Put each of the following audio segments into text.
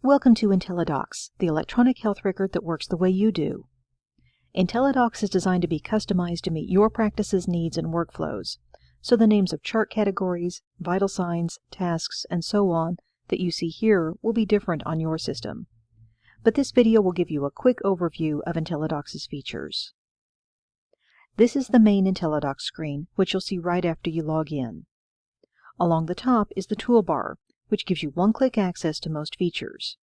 Welcome to InteliDOX, the electronic health record that works the way you do. InteliDOX is designed to be customized to meet your practice's needs and workflows, so the names of chart categories, vital signs, tasks, and so on that you see here will be different on your system. But this video will give you a quick overview of InteliDOX's features. This is the main InteliDOX screen, which you'll see right after you log in. Along the top is the Toolbar, which gives you one-click access to most features.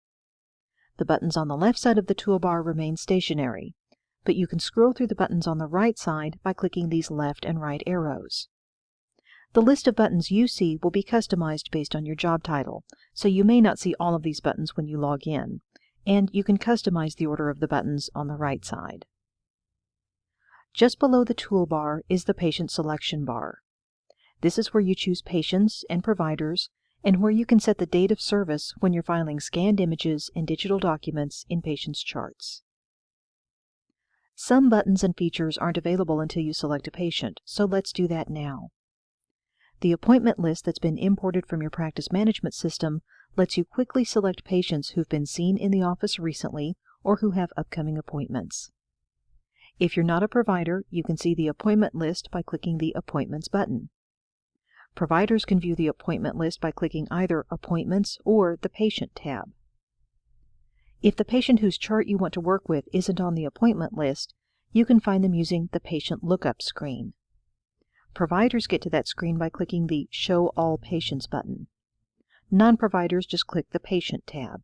The buttons on the left side of the toolbar remain stationary, but you can scroll through the buttons on the right side by clicking these left and right arrows. The list of buttons you see will be customized based on your job title, so you may not see all of these buttons when you log in, and you can customize the order of the buttons on the right side. Just below the toolbar is the patient selection bar. This is where you choose patients and providers, and where you can set the date of service when you're filing scanned images and digital documents in patients' charts. Some buttons and features aren't available until you select a patient, so let's do that now. The appointment list that's been imported from your practice management system lets you quickly select patients who've been seen in the office recently or who have upcoming appointments. If you're not a provider, you can see the appointment list by clicking the Appointments button. Providers can view the appointment list by clicking either Appointments or the Patient tab. If the patient whose chart you want to work with isn't on the appointment list, you can find them using the Patient Lookup screen. Providers get to that screen by clicking the Show All Patients button. Non-providers just click the Patient tab.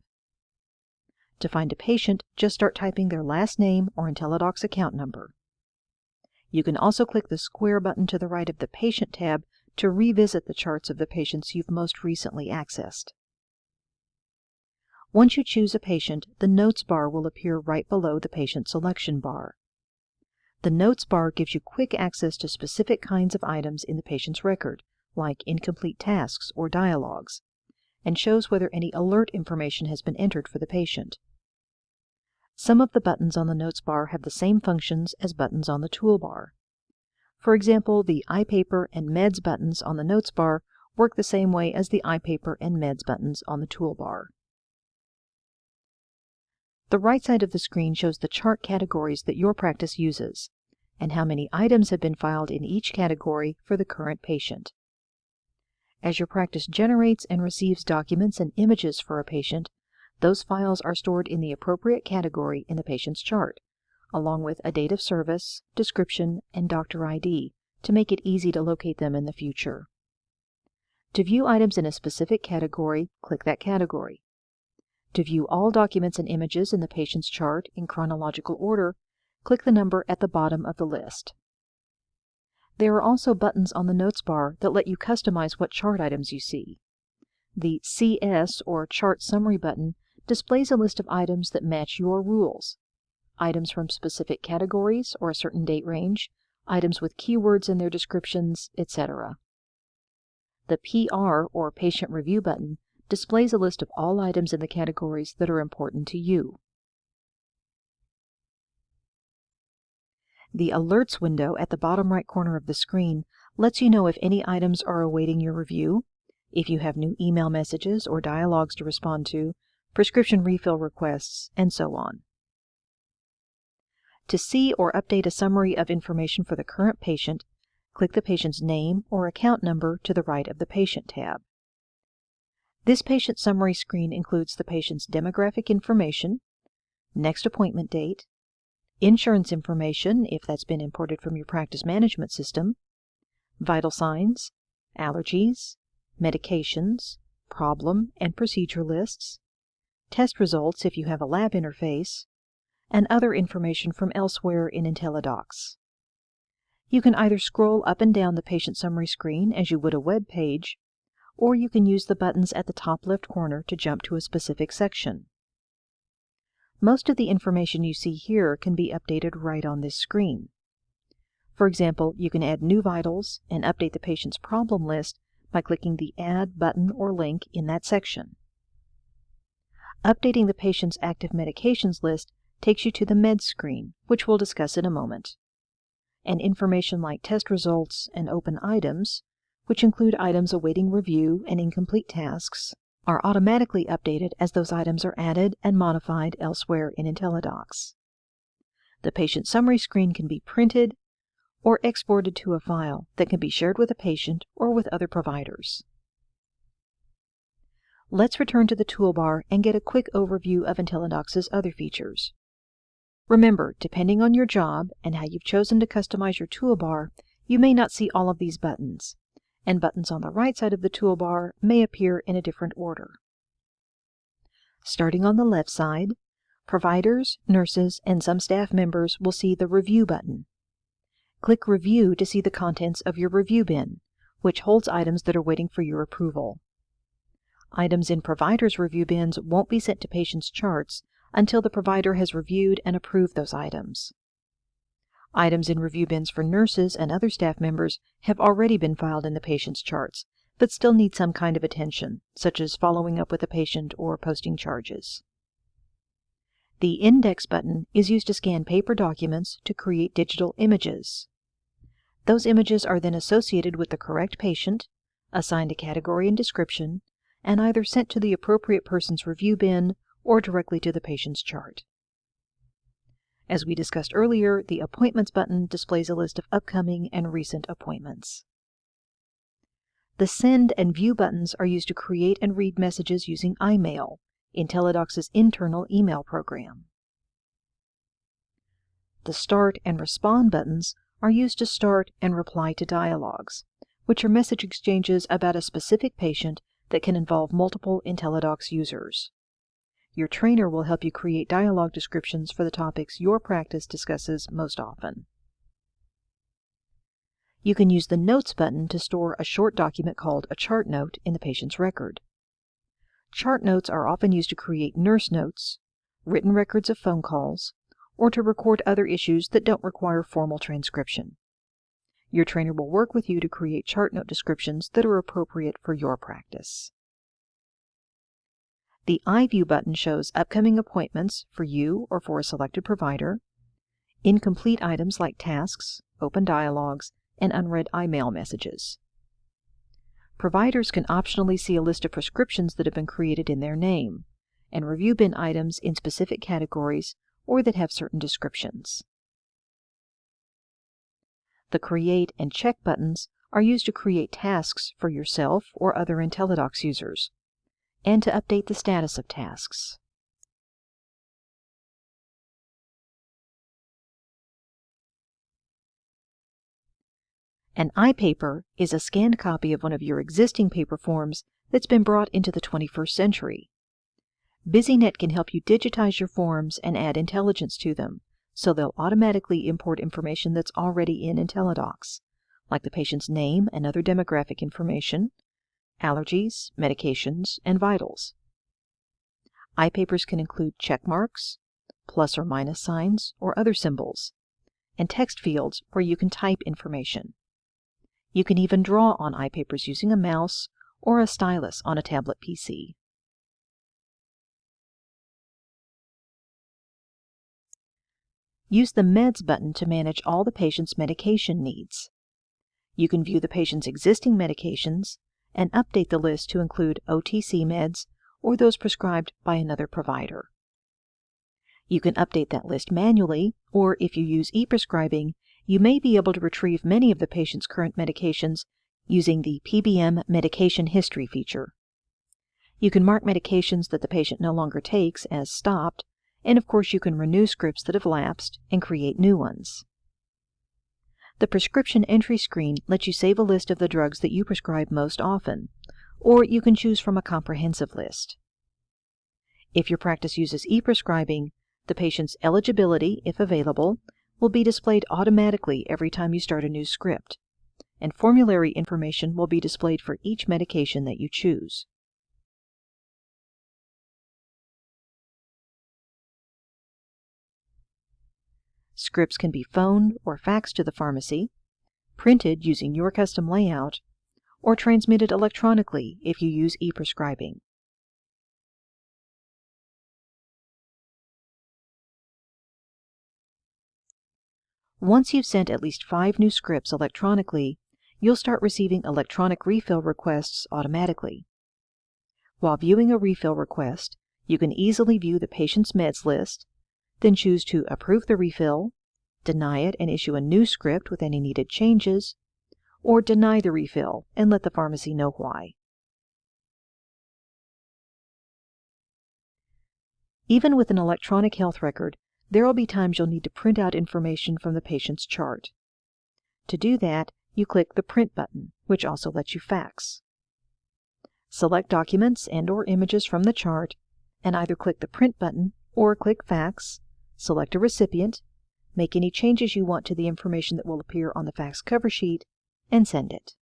To find a patient, just start typing their last name or InteliDOX account number. You can also click the square button to the right of the Patient tab to revisit the charts of the patients you've most recently accessed. Once you choose a patient, the Notes bar will appear right below the Patient Selection bar. The Notes bar gives you quick access to specific kinds of items in the patient's record, like incomplete tasks or dialogues, and shows whether any alert information has been entered for the patient. Some of the buttons on the Notes bar have the same functions as buttons on the toolbar. For example, the iPaper and Meds buttons on the Notes bar work the same way as the iPaper and Meds buttons on the toolbar. The right side of the screen shows the chart categories that your practice uses, and how many items have been filed in each category for the current patient. As your practice generates and receives documents and images for a patient, those files are stored in the appropriate category in the patient's chart, along with a date of service, description, and doctor ID to make it easy to locate them in the future. To view items in a specific category, click that category. To view all documents and images in the patient's chart in chronological order, click the number at the bottom of the list. There are also buttons on the Notes bar that let you customize what chart items you see. The CS, or Chart Summary button, displays a list of items that match your rules. Items from specific categories or a certain date range, items with keywords in their descriptions, etc. The PR, or Patient Review button, displays a list of all items in the categories that are important to you. The Alerts window at the bottom right corner of the screen lets you know if any items are awaiting your review, if you have new email messages or dialogues to respond to, prescription refill requests, and so on. To see or update a summary of information for the current patient, click the patient's name or account number to the right of the Patient tab. This patient summary screen includes the patient's demographic information, next appointment date, insurance information if that's been imported from your practice management system, vital signs, allergies, medications, problem and procedure lists, test results if you have a lab interface, and other information from elsewhere in InteliDOX. You can either scroll up and down the patient summary screen as you would a web page, or you can use the buttons at the top left corner to jump to a specific section. Most of the information you see here can be updated right on this screen. For example, you can add new vitals and update the patient's problem list by clicking the Add button or link in that section. Updating the patient's active medications list takes you to the Meds screen, which we'll discuss in a moment. And information like test results and open items, which include items awaiting review and incomplete tasks, are automatically updated as those items are added and modified elsewhere in InteliDOX. The patient summary screen can be printed or exported to a file that can be shared with a patient or with other providers. Let's return to the toolbar and get a quick overview of InteliDOX's other features. Remember, depending on your job and how you've chosen to customize your toolbar, you may not see all of these buttons, and buttons on the right side of the toolbar may appear in a different order. Starting on the left side, providers, nurses, and some staff members will see the Review button. Click Review to see the contents of your review bin, which holds items that are waiting for your approval. Items in providers' review bins won't be sent to patients' charts until the provider has reviewed and approved those items. Items in review bins for nurses and other staff members have already been filed in the patient's charts, but still need some kind of attention, such as following up with a patient or posting charges. The Index button is used to scan paper documents to create digital images. Those images are then associated with the correct patient, assigned a category and description, and either sent to the appropriate person's review bin or directly to the patient's chart. As we discussed earlier, the Appointments button displays a list of upcoming and recent appointments. The Send and View buttons are used to create and read messages using iMail, InteliDOX's internal email program. The Start and Respond buttons are used to start and reply to dialogues, which are message exchanges about a specific patient that can involve multiple InteliDOX users. Your trainer will help you create dialogue descriptions for the topics your practice discusses most often. You can use the Notes button to store a short document called a chart note in the patient's record. Chart notes are often used to create nurse notes, written records of phone calls, or to record other issues that don't require formal transcription. Your trainer will work with you to create chart note descriptions that are appropriate for your practice. The iView button shows upcoming appointments for you or for a selected provider, incomplete items like tasks, open dialogues, and unread iMail messages. Providers can optionally see a list of prescriptions that have been created in their name, and review bin items in specific categories or that have certain descriptions. The Create and Check buttons are used to create tasks for yourself or other InteliDOX users, and to update the status of tasks. An iPaper is a scanned copy of one of your existing paper forms that's been brought into the 21st century. BusyNet can help you digitize your forms and add intelligence to them, so they'll automatically import information that's already in InteliDOX, like the patient's name and other demographic information, allergies, medications, and vitals. iPapers can include check marks, plus or minus signs, or other symbols, and text fields where you can type information. You can even draw on iPapers using a mouse or a stylus on a tablet PC. Use the Meds button to manage all the patient's medication needs. You can view the patient's existing medications and update the list to include OTC meds or those prescribed by another provider. You can update that list manually, or if you use e-prescribing, you may be able to retrieve many of the patient's current medications using the PBM Medication History feature. You can mark medications that the patient no longer takes as stopped, and of course you can renew scripts that have lapsed and create new ones. The prescription entry screen lets you save a list of the drugs that you prescribe most often, or you can choose from a comprehensive list. If your practice uses e-prescribing, the patient's eligibility, if available, will be displayed automatically every time you start a new script, and formulary information will be displayed for each medication that you choose. Scripts can be phoned or faxed to the pharmacy, printed using your custom layout, or transmitted electronically if you use e-prescribing. Once you've sent at least 5 new scripts electronically, you'll start receiving electronic refill requests automatically. While viewing a refill request, you can easily view the patient's meds list, then choose to approve the refill, deny it and issue a new script with any needed changes, or deny the refill and let the pharmacy know why. Even with an electronic health record, there will be times you'll need to print out information from the patient's chart. To do that, you click the Print button, which also lets you fax. Select documents and/or images from the chart, and either click the Print button or click Fax, select a recipient, make any changes you want to the information that will appear on the fax cover sheet, and send it.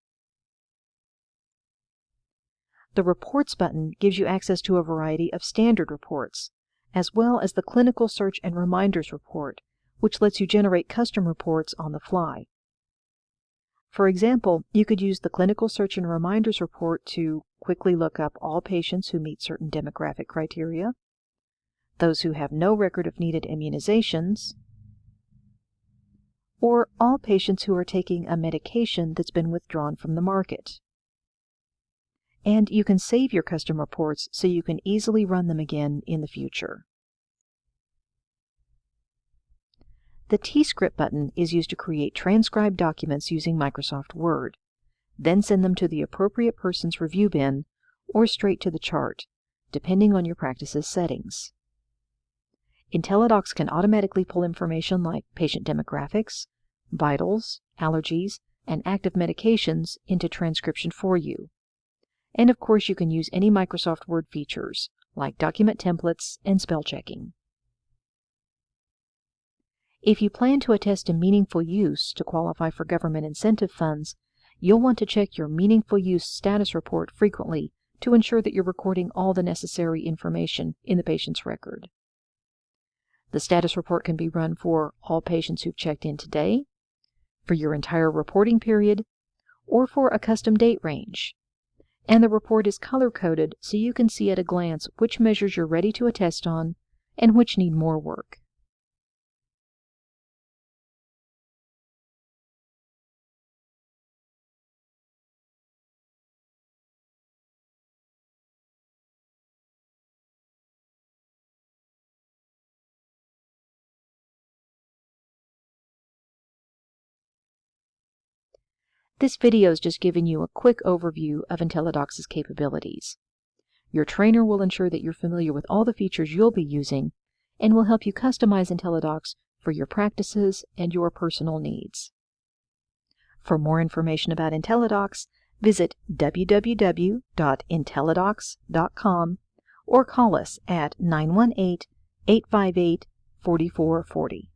The Reports button gives you access to a variety of standard reports, as well as the Clinical Search and Reminders report, which lets you generate custom reports on the fly. For example, you could use the Clinical Search and Reminders report to quickly look up all patients who meet certain demographic criteria, those who have no record of needed immunizations, or all patients who are taking a medication that's been withdrawn from the market. And you can save your custom reports so you can easily run them again in the future. The T-Script button is used to create transcribed documents using Microsoft Word, then send them to the appropriate person's review bin or straight to the chart, depending on your practice's settings. InteliDOX can automatically pull information like patient demographics, vitals, allergies, and active medications into transcription for you. And of course, you can use any Microsoft Word features, like document templates and spell checking. If you plan to attest to meaningful use to qualify for government incentive funds, you'll want to check your meaningful use status report frequently to ensure that you're recording all the necessary information in the patient's record. The status report can be run for all patients who've checked in today, for your entire reporting period, or for a custom date range. And the report is color-coded so you can see at a glance which measures you're ready to attest on and which need more work. This video is just giving you a quick overview of InteliDOX's capabilities. Your trainer will ensure that you're familiar with all the features you'll be using and will help you customize InteliDOX for your practices and your personal needs. For more information about InteliDOX, visit www.intelidox.com or call us at 918-858-4440.